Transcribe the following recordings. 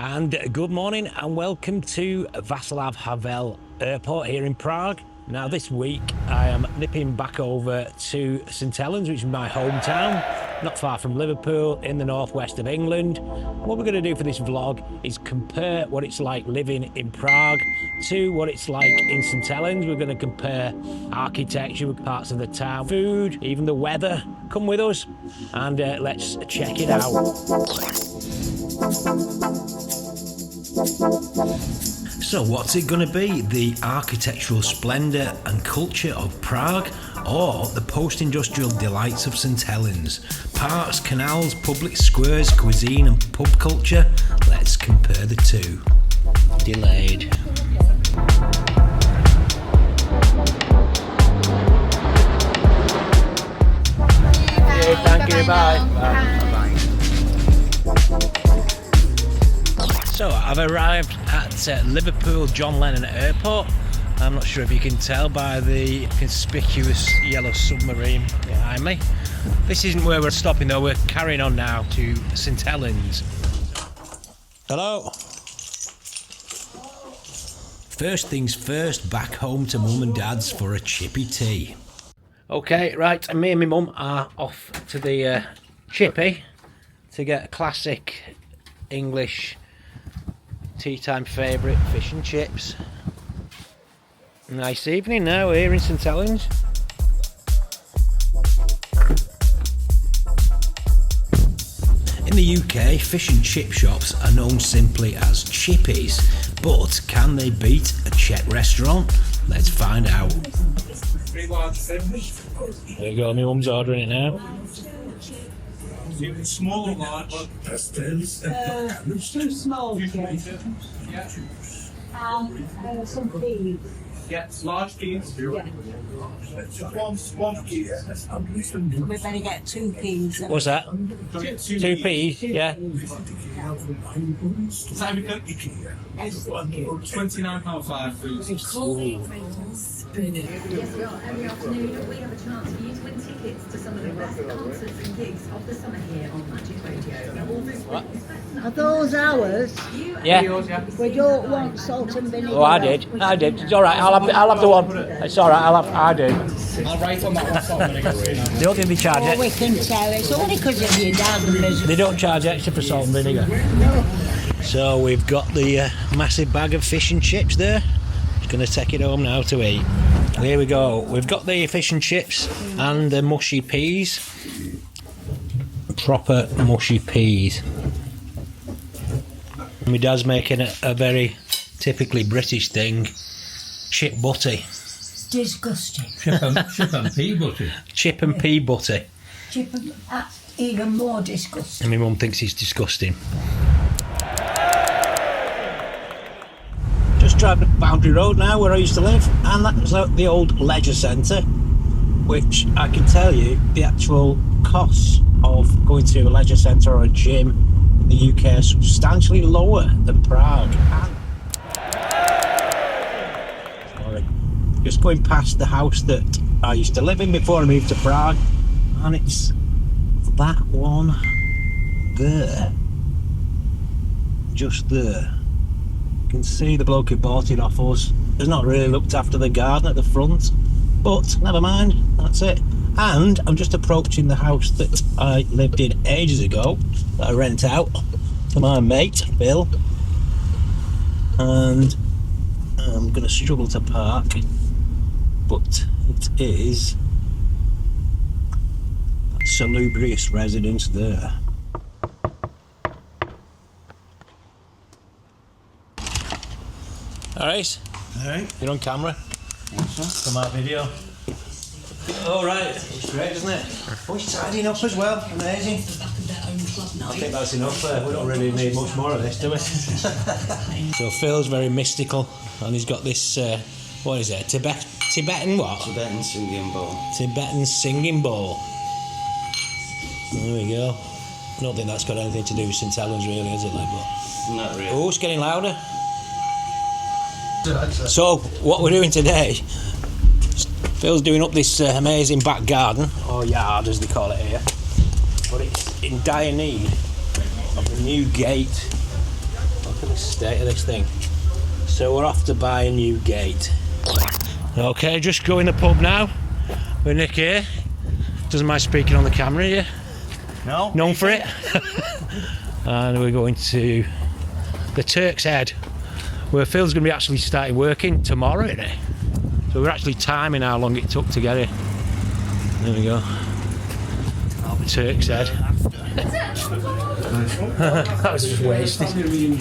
And good morning and welcome to Václav Havel Airport here in Prague. Now this week I am nipping back over to St Helens, which is my hometown, not far from Liverpool in the northwest of England. What we're going to do for this vlog is compare what it's like living in Prague to what it's like in St Helens. We're going to compare architecture, parts of the town, food, even the weather. Come with us and let's check it out. So what's it going to be? The architectural splendour and culture of Prague, or the post-industrial delights of St Helens? Parks, canals, public squares, cuisine and pub culture? Let's compare the two. Delayed. Yeah, thank you, bye. Bye. So I've arrived at Liverpool John Lennon Airport. I'm not sure if you can tell by the conspicuous yellow submarine behind me. This isn't where we're stopping though, we're carrying on now to St Helens. Hello. First things first, back home to mum and dad's for a chippy tea. Okay, right, and me and my mum are off to the Chippy to get a classic English tea time favourite, fish and chips. Nice evening now here in St Helens. In the UK, fish and chip shops are known simply as chippies, but can they beat a Czech restaurant? Let's find out. There you go, my mum's ordering it now. Small or large? Pastels. Too small. Yeah. Some peas. Yes, large peas. Yeah. One pea. We better get 2 peas. What's that? Two peas, yeah. Is that everything? £29.5 food. Every afternoon we have a chance for you to win tickets to some of the best concerts and gigs of the summer here on Magic Radio. Now, all this week, Are those ours? Yeah. We don't want salt and vinegar. Oh, I did. It's all right. I'll have the one. It's all right. I do. I'll write on that one song. They don't think they charge Oh, it. we can tell. It's only because of your dad and us. They don't charge extra for salt and vinegar. So we've got the massive bag of fish and chips there. Just going to take it home now to eat. Here we go. We've got the fish and chips and the mushy peas. Proper mushy peas. My dad's making a very typically British thing. Chip butty. Disgusting. Chip and pea butty. Chip and pea butty. That's even more disgusting. And my mum thinks it's disgusting. Just driving up Boundary Road now, where I used to live, and that was the old leisure centre, which I can tell you the actual costs of going to a leisure centre or a gym in the UK are substantially lower than Prague. Sorry. Just going past the house that I used to live in before I moved to Prague, and it's that one there, just there. You can see the bloke who bought it off us has not really looked after the garden at the front, but never mind, that's it. And I'm just approaching the house that I lived in ages ago, that I rent out to my mate Bill, and I'm going to struggle to park, but it is that salubrious residence there. Alright, you're on camera. For my video. Alright, it's great, isn't it? Oh, it's tidying up as well, amazing. I think that's enough, we don't really need much more of this, do we? So Phil's very mystical, and he's got this, what is it, Tibetan what? Tibetan singing bowl. Tibetan singing bowl. There we go. I don't think that's got anything to do with St Helens really, is it? Not really. Oh, it's getting louder. So, what we're doing today, Phil's doing up this amazing back garden, or yard as they call it here, but it's in dire need of a new gate, Look at the state of this thing. So we're off to buy a new gate. Okay, just going to the pub now with Nick here. Doesn't mind speaking on the camera here. No. Known for it. And we're going to the Turks Head, where Phil's going to be actually starting working tomorrow, isn't it? So we're actually timing how long it took to get here. There we go. The Turks Head. That was just wasted. There we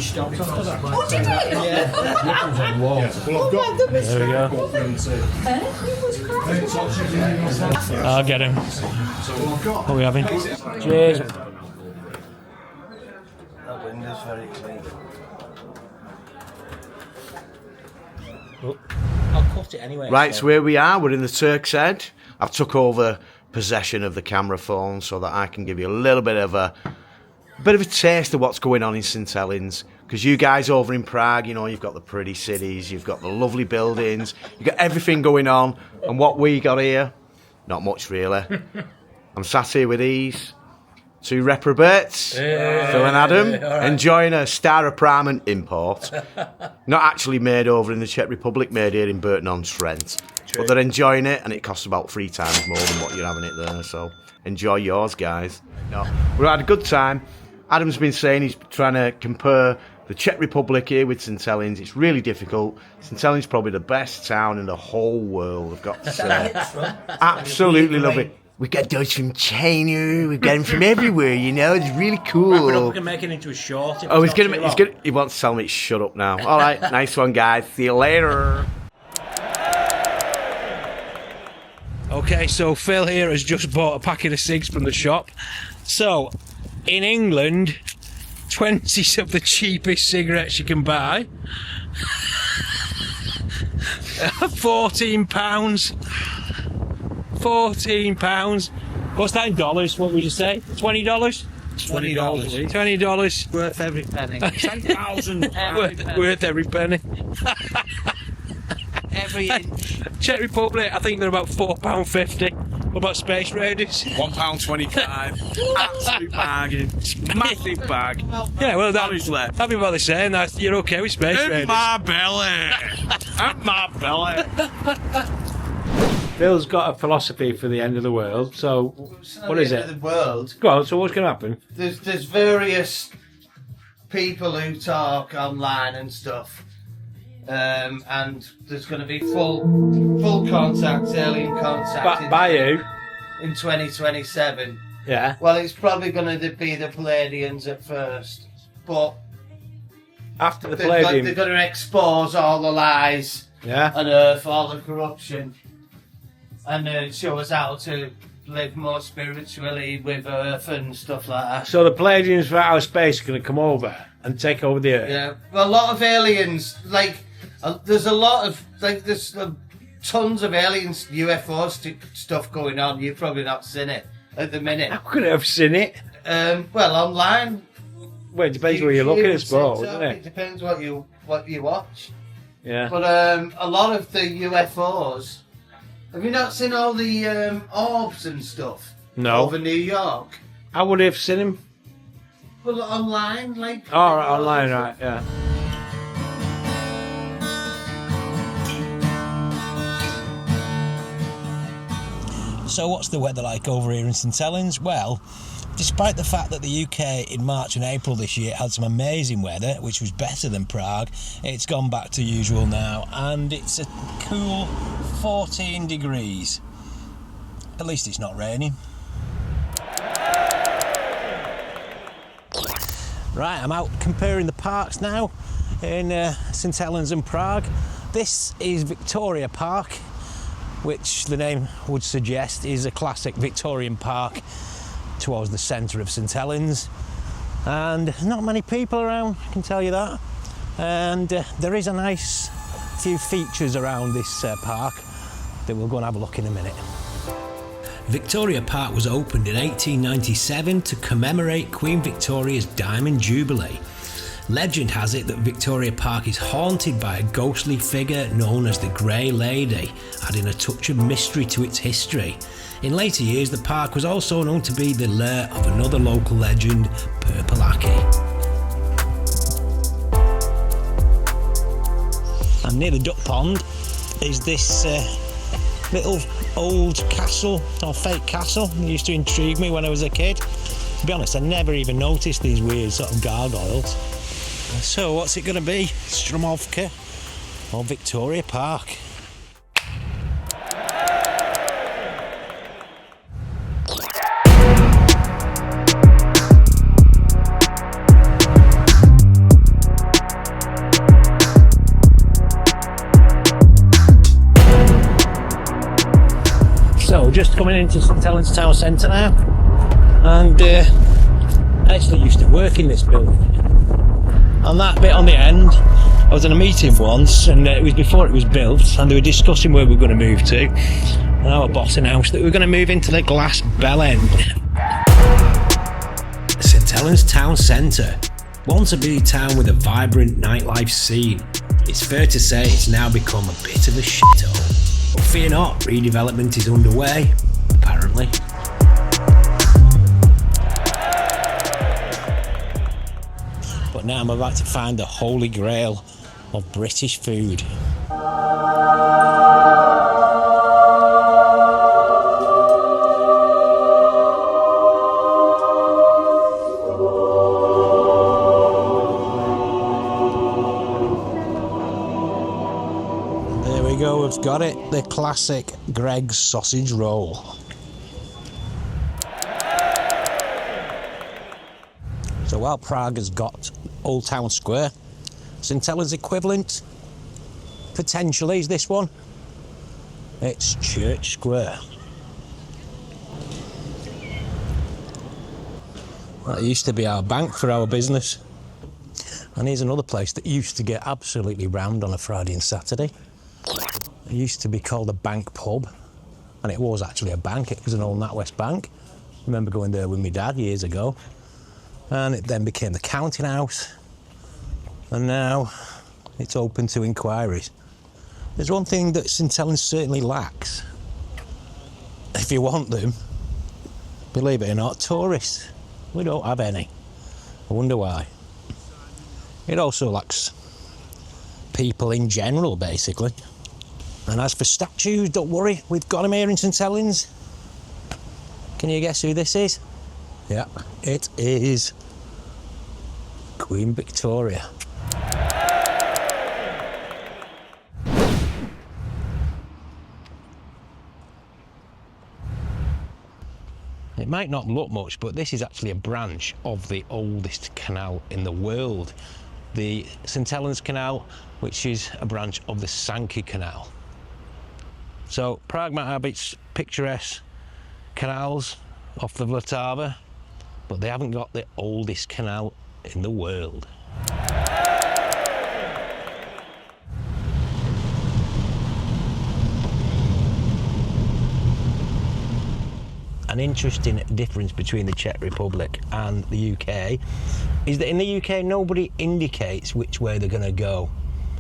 go. I'll get him. What are we having? Cheers. That window's very clean. I'll cut it anyway. Right, so here we are. We're in the Turks Head. I've took over possession of the camera phone so that I can give you a little bit of a taste of what's going on in St Helens. Because you guys over in Prague, you know, you've got the pretty cities, you've got the lovely buildings, you've got everything going on. And what we got here, not much really. I'm sat here with these two reprobates, Phil and Adam, enjoying a Staropramen import. Not actually made over in the Czech Republic, made here in Burton-on-Trent. But they're enjoying it, and it costs about 3 times more than what you're having it there. So enjoy yours, guys. No, we had a good time. Adam's been saying he's trying to compare the Czech Republic here with St Helens. It's really difficult. St Helens is probably the best town in the whole world, I've got to say. Absolutely love it. We get those from China. We get them from everywhere. You know, it's really cool. We can make it into a short. Oh, he wants to tell me to shut up now. All right, nice one, guys. See you later. Okay, so Phil here has just bought a packet of cigs from the shop. So, in England, 20 of the cheapest cigarettes you can buy. £14. £14. What's that in dollars? What would you say? $20? $20. $20. Worth every penny. 10,000. Worth every penny. Every inch. Czech Republic, I think they're about £4.50. What about Space Raiders? £1.25. Absolute bargain. Massive bag. Yeah, well, Honestly. that'd be about the same. You're okay with Space Raiders. In my belly. In my belly. Phil's got a philosophy for the end of the world, so what is it? The world. Go on, so what's going to happen? There's various people who talk online and stuff, and there's going to be full contact, alien contact By who? in 2027. Yeah. Well, it's probably going to be the Palladians at first, but After the they're Palladium. going to expose all the lies Yeah. on Earth, all the corruption, and show us how to live more spiritually with Earth and stuff like that. So the Palladians from outer space are going to come over and take over the Earth. Yeah, well, a lot of aliens, there's a lot of, there's tons of aliens, UFO stuff going on. You've probably not seen it at the minute. How could I have seen it? Well, online. Well, it depends where you're looking, I suppose, TikTok, doesn't It it? depends what you watch. Yeah. But a lot of the UFOs, have you not seen all the orbs and stuff? No. Over New York? I would have seen him. Well, online, like... Oh, right, online, right, yeah. So what's the weather like over here in St Helens? Well, despite the fact that the UK in March and April this year had some amazing weather, which was better than Prague, it's gone back to usual now, and it's a cool 14 degrees. At least it's not raining. Right, I'm out comparing the parks now in St Helens and Prague. This is Victoria Park, which the name would suggest is a classic Victorian park towards the centre of St Helens, and not many people around, I can tell you that. And there is a nice few features around this park that we'll go and have a look in a minute. Victoria Park was opened in 1897 to commemorate Queen Victoria's Diamond Jubilee. Legend has it that Victoria Park is haunted by a ghostly figure known as the Grey Lady, adding a touch of mystery to its history. In later years, the park was also known to be the lair of another local legend, Purple Aki. And near the duck pond is this little old castle, or fake castle. It used to intrigue me when I was a kid. To be honest, I never even noticed these weird sort of gargoyles. So what's it going to be? Stromovka or Victoria Park? So just coming into St Helens town centre now, and I actually used to work in this building. On that bit on the end, I was in a meeting once, and it was before it was built, and they were discussing where we were going to move to, and our boss announced that we were going to move into the glass bell end. St Helens town centre, once a busy town with a vibrant nightlife scene. It's fair to say it's now become a bit of a shithole. But fear not, redevelopment is underway, apparently. But now I'm about to find the holy grail of British food. There we go, we've got it, the classic Greg's sausage roll. So while Prague has got Old Town Square, St Helens equivalent, potentially, is this one. It's Church Square. That used to be our bank for our business. And here's another place that used to get absolutely rammed on a Friday and Saturday. It used to be called a bank pub, and it was actually a bank. It was an old NatWest bank. I remember going there with my dad years ago. And it then became the counting house, and now it's open to inquiries. There's one thing that St Helens certainly lacks, if you want them, believe it or not, tourists. We don't have any. I wonder why. It also lacks people in general, basically. And as for statues, don't worry, we've got them here in St Helens. Can you guess who this is? Yeah, it is Queen Victoria. It might not look much, but this is actually a branch of the oldest canal in the world. The St Helens Canal, which is a branch of the Sankey Canal. So Prague might have its picturesque canals off the Vltava, but they haven't got the oldest canal in the world. An interesting difference between the Czech Republic and the UK is that in the UK nobody indicates which way they're going to go.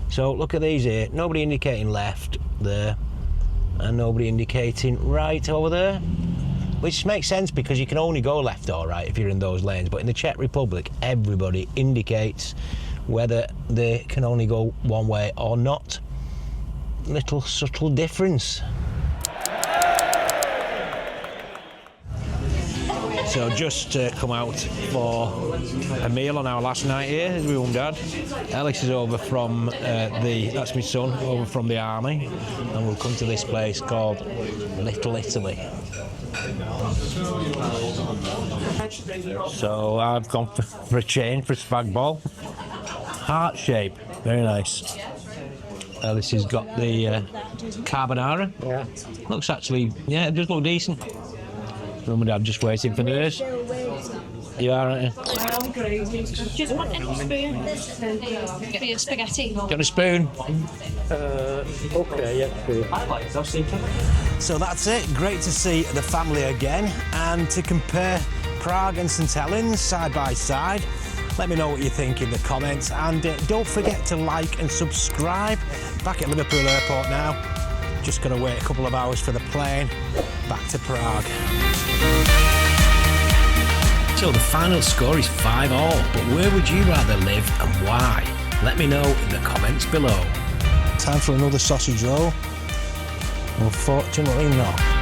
So look at these here, nobody indicating left there and nobody indicating right over there. Which makes sense because you can only go left or right if you're in those lanes. But in the Czech Republic, everybody indicates whether they can only go one way or not. Little subtle difference. So just come out for a meal on our last night here with mum and dad. Alex is over from that's my son, over from the army. And we'll come to this place called Little Italy. So I've gone for a chain for a spag ball. Heart shape, very nice. Alice has got the carbonara. Yeah. Looks actually, yeah, it does look decent. Mum and Dad just waiting for theirs. You are, aren't you? Just want a spoon for your spaghetti. Do you want a spoon? Okay, yeah. So that's it. Great to see the family again and to compare Prague and St Helens side by side. Let me know what you think in the comments, and don't forget to like and subscribe. Back at Liverpool Airport now. Just going to wait a couple of hours for the plane back to Prague. So the final score is 5-5, but where would you rather live and why? Let me know in the comments below. time for another sausage roll? Unfortunately not.